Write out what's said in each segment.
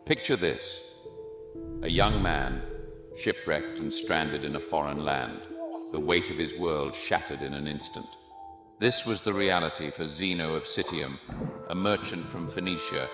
Picture this: a young man, shipwrecked and stranded in a foreign land, the weight of his world shattered in an instant. This was the reality for Zeno of Citium, a merchant from Phoenicia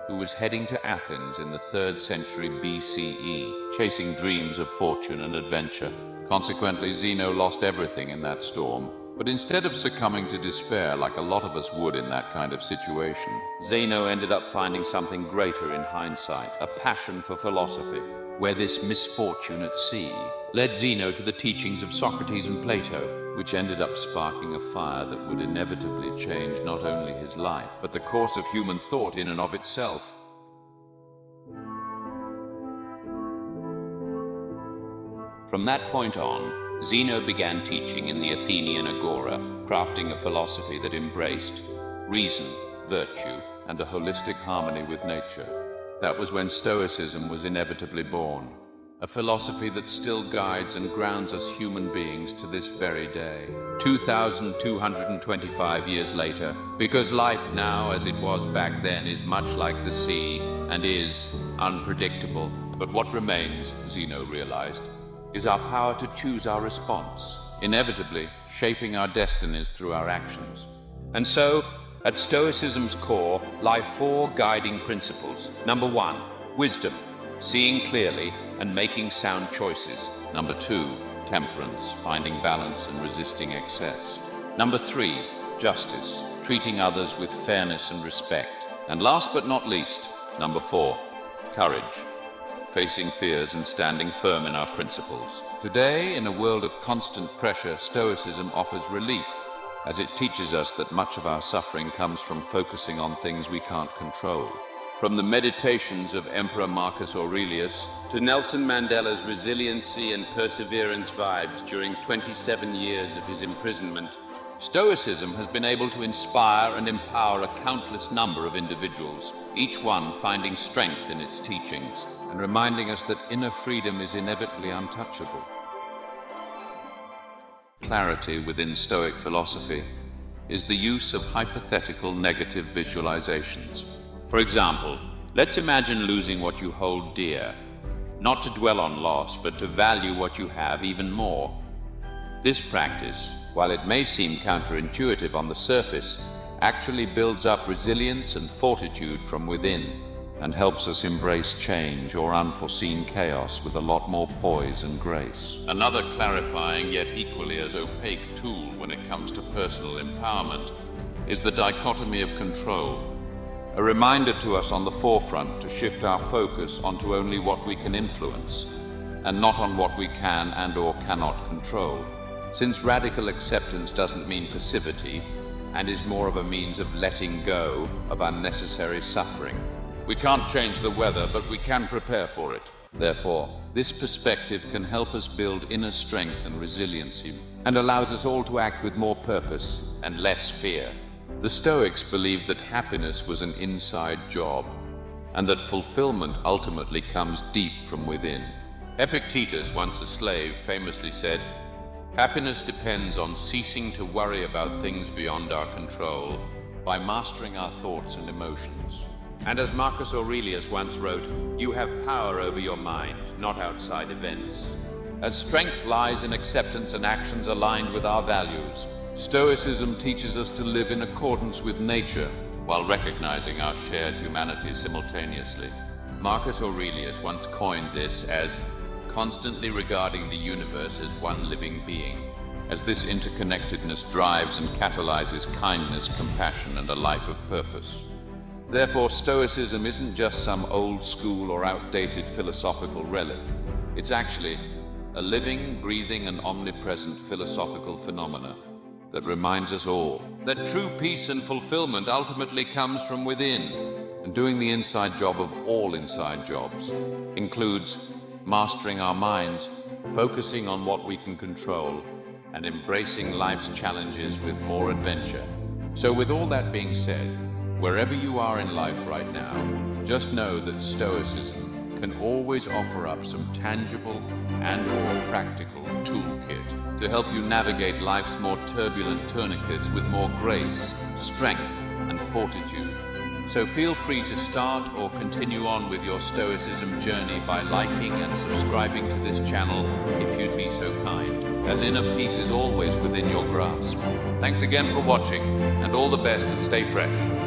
who was heading to Athens in the 3rd century BCE, chasing dreams of fortune and adventure. Consequently, Zeno lost everything in that storm. But instead of succumbing to despair like a lot of us would in that kind of situation, Zeno ended up finding something greater in hindsight, a passion for philosophy, where this misfortune at sea led Zeno to the teachings of Socrates and Plato, which ended up sparking a fire that would inevitably change not only his life, but the course of human thought in and of itself. From that point on, Zeno began teaching in the Athenian agora, crafting a philosophy that embraced reason, virtue, and a holistic harmony with nature. That was when Stoicism was inevitably born, a philosophy that still guides and grounds us human beings to this very day, 2,225 years later, because life now, as it was back then, is much like the sea and is unpredictable. But what remains, Zeno realized, is our power to choose our response, inevitably shaping our destinies through our actions. And so, at Stoicism's core lie 4 guiding principles. Number 1, wisdom, seeing clearly and making sound choices. Number 2, temperance, finding balance and resisting excess. Number 3, justice, treating others with fairness and respect. And last but not least, number 4, courage, facing fears and standing firm in our principles. Today, in a world of constant pressure, Stoicism offers relief, as it teaches us that much of our suffering comes from focusing on things we can't control. From the meditations of Emperor Marcus Aurelius to Nelson Mandela's resiliency and perseverance vibes during 27 years of his imprisonment, Stoicism has been able to inspire and empower a countless number of individuals, each one finding strength in its teachings and reminding us that inner freedom is inevitably untouchable. Clarity within Stoic philosophy is the use of hypothetical negative visualizations. For example, let's imagine losing what you hold dear, not to dwell on loss, but to value what you have even more. This practice, while it may seem counterintuitive on the surface, actually builds up resilience and fortitude from within, and helps us embrace change or unforeseen chaos with a lot more poise and grace. Another clarifying yet equally as opaque tool when it comes to personal empowerment is the dichotomy of control, a reminder to us on the forefront to shift our focus onto only what we can influence, and not on what we can and or cannot control. Since radical acceptance doesn't mean passivity, and is more of a means of letting go of unnecessary suffering. We can't change the weather, but we can prepare for it. Therefore, this perspective can help us build inner strength and resiliency, and allows us all to act with more purpose and less fear. The Stoics believed that happiness was an inside job, and that fulfillment ultimately comes deep from within. Epictetus, once a slave, famously said, "Happiness depends on ceasing to worry about things beyond our control by mastering our thoughts and emotions." And as Marcus Aurelius once wrote, "You have power over your mind, not outside events." As strength lies in acceptance and actions aligned with our values, Stoicism teaches us to live in accordance with nature while recognizing our shared humanity simultaneously. Marcus Aurelius once coined this as constantly regarding the universe as one living being, as this interconnectedness drives and catalyzes kindness, compassion, and a life of purpose. Therefore, Stoicism isn't just some old school or outdated philosophical relic. It's actually a living, breathing, and omnipresent philosophical phenomena that reminds us all that true peace and fulfillment ultimately comes from within, and doing the inside job of all inside jobs includes mastering our minds, focusing on what we can control, and embracing life's challenges with more adventure. So with all that being said, wherever you are in life right now, just know that Stoicism can always offer up some tangible and or practical toolkit to help you navigate life's more turbulent tourniquets with more grace, strength, and fortitude. So feel free to start or continue on with your Stoicism journey by liking and subscribing to this channel if you'd be so kind, as inner peace is always within your grasp. Thanks again for watching, and all the best and stay fresh.